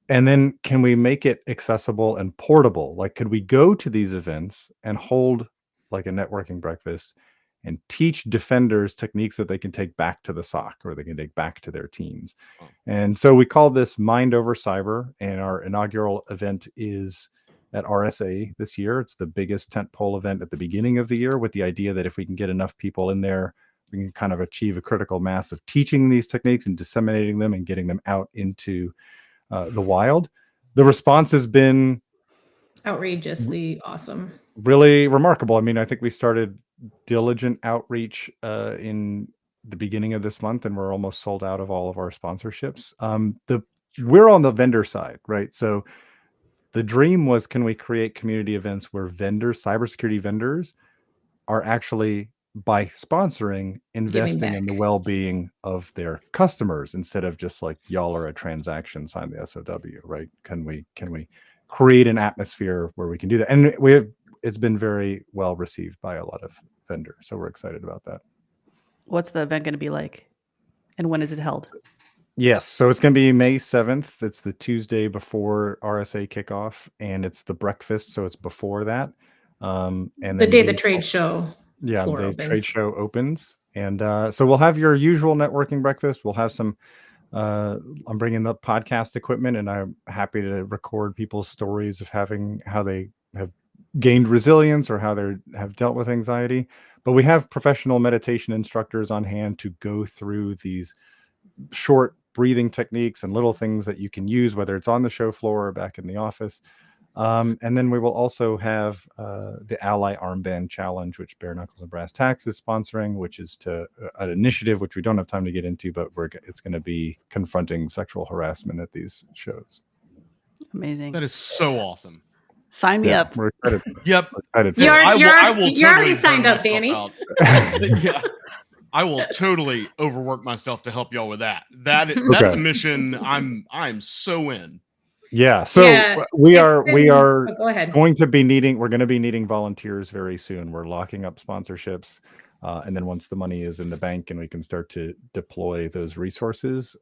And then can we make it accessible and portable? Like, could we go to these events and hold like a networking breakfast and teach defenders techniques that they can take back to the SOC or they can take back to their teams? And so we call this Mind Over Cyber, and our inaugural event is at RSA this year. It's the biggest tentpole event at the beginning of the year, with the idea that if we can get enough people in there, we can kind of achieve a critical mass of teaching these techniques and disseminating them and getting them out into the wild. The response has been outrageously awesome, really remarkable. I mean, I think we started diligent outreach in the beginning of this month, and we're almost sold out of all of our sponsorships. We're on the vendor side, right? So the dream was, can we create community events where vendors, cybersecurity vendors, are actually, by sponsoring, investing in the well-being of their customers instead of just like, y'all are a transaction, sign the SOW, right? Can we create an atmosphere where we can do that? And it's been very well received by a lot of vendors, so we're excited about that. What's the event going to be like, and when is it held? Yes, so it's going to be May 7th. It's the Tuesday before RSA kickoff, and it's the breakfast, so it's before that. And the day the trade show. Yeah, the trade show opens. And so we'll have your usual networking breakfast. We'll have some, I'm bringing the podcast equipment, and I'm happy to record people's stories of how they have gained resilience or how they have dealt with anxiety. But we have professional meditation instructors on hand to go through these short breathing techniques and little things that you can use, whether it's on the show floor or back in the office. And then we will also have the Ally Armband Challenge, which Bare Knuckles and Brass Tacks is sponsoring, which is an initiative which we don't have time to get into, but it's going to be confronting sexual harassment at these shows. Amazing. That is so awesome. Sign me up. We're excited. Yep. We're excited. You're already signed up, Danny. Yeah. I will totally overwork myself to help y'all with that. That's a mission I'm so in. Yeah. So we are go ahead. going to be needing volunteers very soon. We're locking up sponsorships. And then once the money is in the bank and we can start to deploy those resources,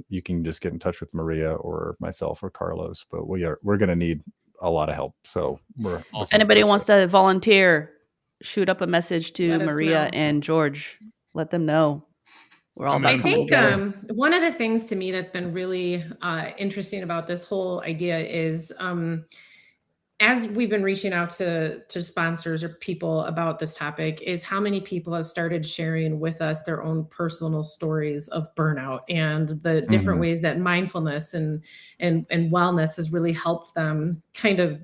you can just get in touch with Maria or myself or Carlos. But we're going to need a lot of help. So we're awesome. Anybody wants to volunteer, shoot up a message to Maria know. and George. Let them know. We're all I think one of the things to me that's been really interesting about this whole idea is as we've been reaching out to sponsors or people about this topic, is how many people have started sharing with us their own personal stories of burnout and the different ways that mindfulness and wellness has really helped them kind of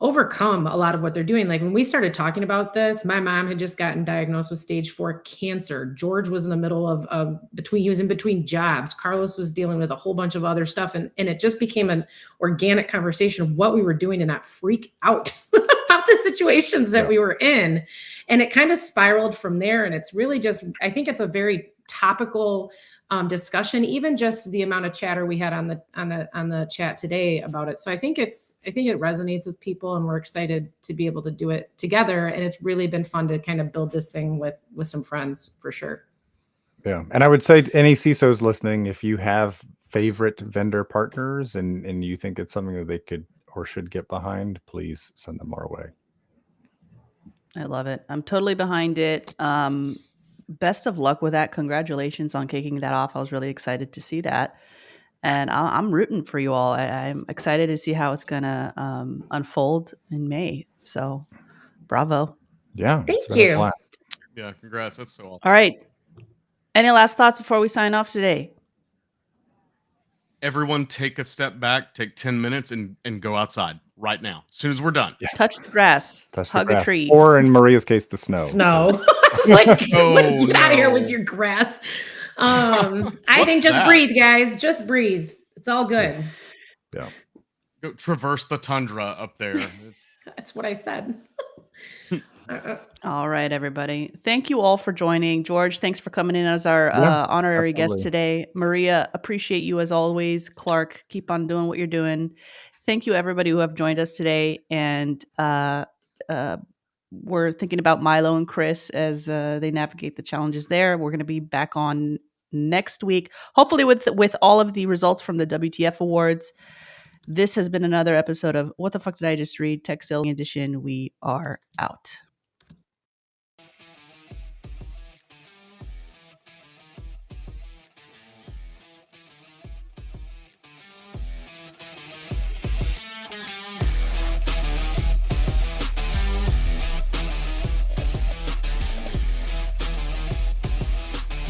overcome a lot of what they're doing. Like when we started talking about this, my mom had just gotten diagnosed with stage 4 cancer. George was in the middle of he was in between jobs. Carlos was dealing with a whole bunch of other stuff. And it just became an organic conversation of what we were doing to not freak out about the situations that we were in. And it kind of spiraled from there. And it's really just, I think it's a very topical discussion, even just the amount of chatter we had on the chat today about it. So I think it resonates with people, and we're excited to be able to do it together. And it's really been fun to kind of build this thing with some friends for sure. Yeah. And I would say any CISOs listening, if you have favorite vendor partners and you think it's something that they could or should get behind, please send them our way. I love it. I'm totally behind it. Best of luck with that. Congratulations on kicking that off. I was really excited to see that. And I'm rooting for you all. I'm excited to see how it's going to unfold in May. So bravo. Yeah. Thank you. Yeah. Congrats. That's so awesome. All right. Any last thoughts before we sign off today? Everyone take a step back, take 10 minutes and go outside right now. As soon as we're done. Yeah. Touch the grass. Hug a tree. Or in Maria's case, the snow. It's like, get out of here with your grass. I think just breathe, guys. Just breathe. It's all good. Yeah. Go traverse the tundra up there. That's what I said. All right, everybody. Thank you all for joining. George, thanks for coming in as our Yeah, honorary guest absolutely. today. Maria, appreciate you as always. Clark, keep on doing what you're doing. Thank you, everybody who have joined us today. And we're thinking about Milo and Chris as they navigate the challenges there. We're going to be back on next week, hopefully with all of the results from the WTF awards. This has been another episode of What the Fuck Did I Just Read? Tech Sales Edition. We are out.